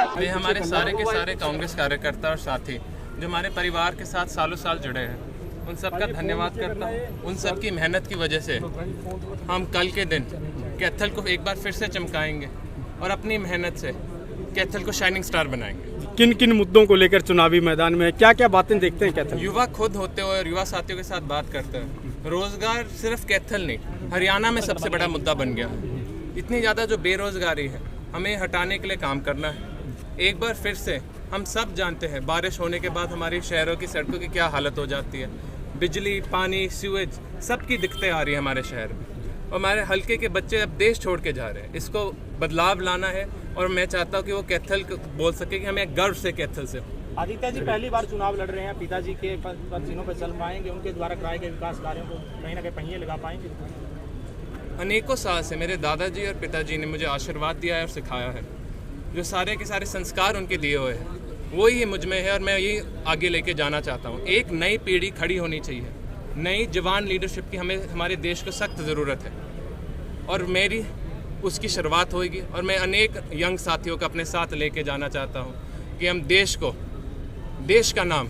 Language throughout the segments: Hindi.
वे हमारे सारे के सारे कांग्रेस कार्यकर्ता और साथी जो हमारे परिवार के साथ सालों साल जुड़े हैं, उन सब का धन्यवाद करता हूँ। उन सब की मेहनत की वजह से हम कल के दिन कैथल को एक बार फिर से चमकाएंगे और अपनी मेहनत से कैथल को शाइनिंग स्टार बनाएंगे। किन किन मुद्दों को लेकर चुनावी मैदान में क्या क्या बातें देखते हैं कैथल? युवा खुद होते हुए और युवा साथियों के साथ बात करते हैं। रोजगार सिर्फ कैथल नहीं, हरियाणा में सबसे बड़ा मुद्दा बन गया। इतनी ज़्यादा जो बेरोजगारी है, हमें हटाने के लिए काम करना है। एक बार फिर से हम सब जानते हैं बारिश होने के बाद हमारी शहरों की सड़कों की क्या हालत हो जाती है। बिजली, पानी, सीवेज सबकी दिक्कतें आ रही है हमारे शहर में। और हमारे हल्के के बच्चे अब देश छोड़ के जा रहे हैं। इसको बदलाव लाना है और मैं चाहता हूँ कि वो कैथल बोल सके कि हमें गर्व से कैथल से। आदित्य जी पहली बार चुनाव लड़ रहे हैं, पिताजी के पसीनों पर चल पाएंगे, उनके द्वारा कराए गए विकास कार्यों को कहीं ना कहीं पहिए लगा पाएंगे? अनेकों साल से मेरे दादाजी और पिताजी ने मुझे आशीर्वाद दिया है और सिखाया है। जो सारे के सारे संस्कार उनके दिए हुए हैं वो ही मुझ में है और मैं यही आगे लेके जाना चाहता हूँ। एक नई पीढ़ी खड़ी होनी चाहिए, नई जवान लीडरशिप की हमें हमारे देश को सख्त ज़रूरत है और मेरी उसकी शुरुआत होगी। और मैं अनेक यंग साथियों को अपने साथ लेके जाना चाहता हूँ कि हम देश का नाम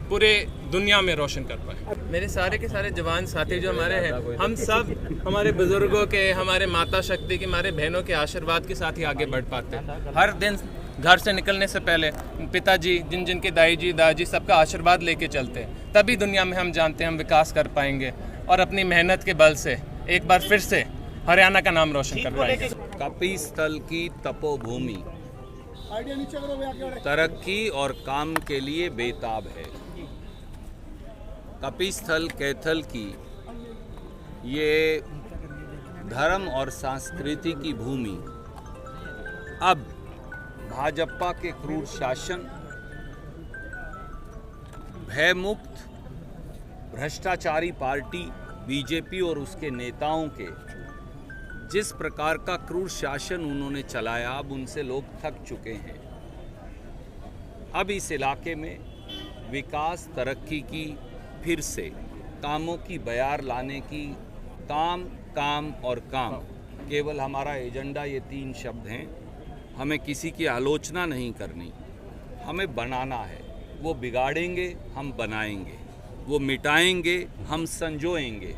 पूरे दुनिया में रोशन कर पाए। मेरे सारे के सारे जवान साथी जो हमारे हैं, हम सब हमारे बुजुर्गों के, हमारे माता शक्ति के, हमारे बहनों के आशीर्वाद के साथ ही आगे बढ़ पाते हैं। हर दिन घर से निकलने से पहले पिताजी, जिनके दाई जी सबका आशीर्वाद लेके चलते हैं, तभी दुनिया में हम जानते हैं हम विकास कर पाएंगे और अपनी मेहनत के बल से एक बार फिर से हरियाणा का नाम रोशन कर पाएंगे। कपिस्थल की तपोभूमि तरक्की और काम के लिए बेताब है। कपिस्थल कैथल की ये धर्म और संस्कृति की भूमि अब भाजपा के क्रूर शासन, भयमुक्त भ्रष्टाचारी पार्टी बीजेपी और उसके नेताओं के जिस प्रकार का क्रूर शासन उन्होंने चलाया, अब उनसे लोग थक चुके हैं। अब इस इलाके में विकास, तरक्की की, फिर से कामों की बयार लाने की, काम और काम, केवल हमारा एजेंडा ये 3 शब्द हैं। हमें किसी की आलोचना नहीं करनी, हमें बनाना है। वो बिगाड़ेंगे, हम बनाएंगे। वो मिटाएंगे, हम संजोएंगे।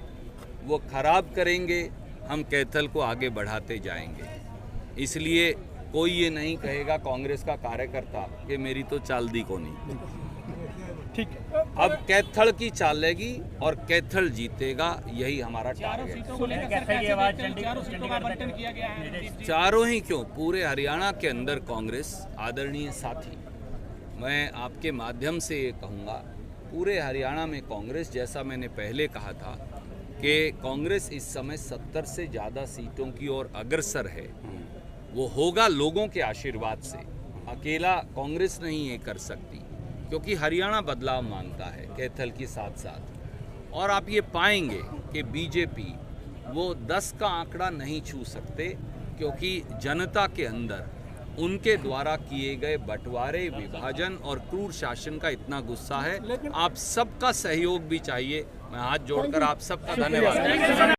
वो खराब करेंगे, हम कैथल को आगे बढ़ाते जाएंगे। इसलिए कोई ये नहीं कहेगा कांग्रेस का कार्यकर्ता कि मेरी तो चाल दी को नहीं। ठीक, अब कैथल की चाल लेगी और कैथल जीतेगा, यही हमारा टारगेट। चारों ही क्यों, पूरे हरियाणा के अंदर कांग्रेस, आदरणीय साथी, मैं आपके माध्यम से ये कहूँगा, पूरे हरियाणा में कांग्रेस, जैसा मैंने पहले कहा था कि कांग्रेस इस समय 70 से ज़्यादा सीटों की ओर अग्रसर है। वो होगा लोगों के आशीर्वाद से। अकेला कांग्रेस नहीं ये कर सकती, क्योंकि हरियाणा बदलाव मांगता है कैथल के साथ साथ। और आप ये पाएंगे कि बीजेपी वो 10 का आंकड़ा नहीं छू सकते, क्योंकि जनता के अंदर उनके द्वारा किए गए बंटवारे, विभाजन और क्रूर शासन का इतना गुस्सा है। आप सबका सहयोग भी चाहिए। मैं हाथ जोड़कर आप सबका धन्यवाद करता हूं।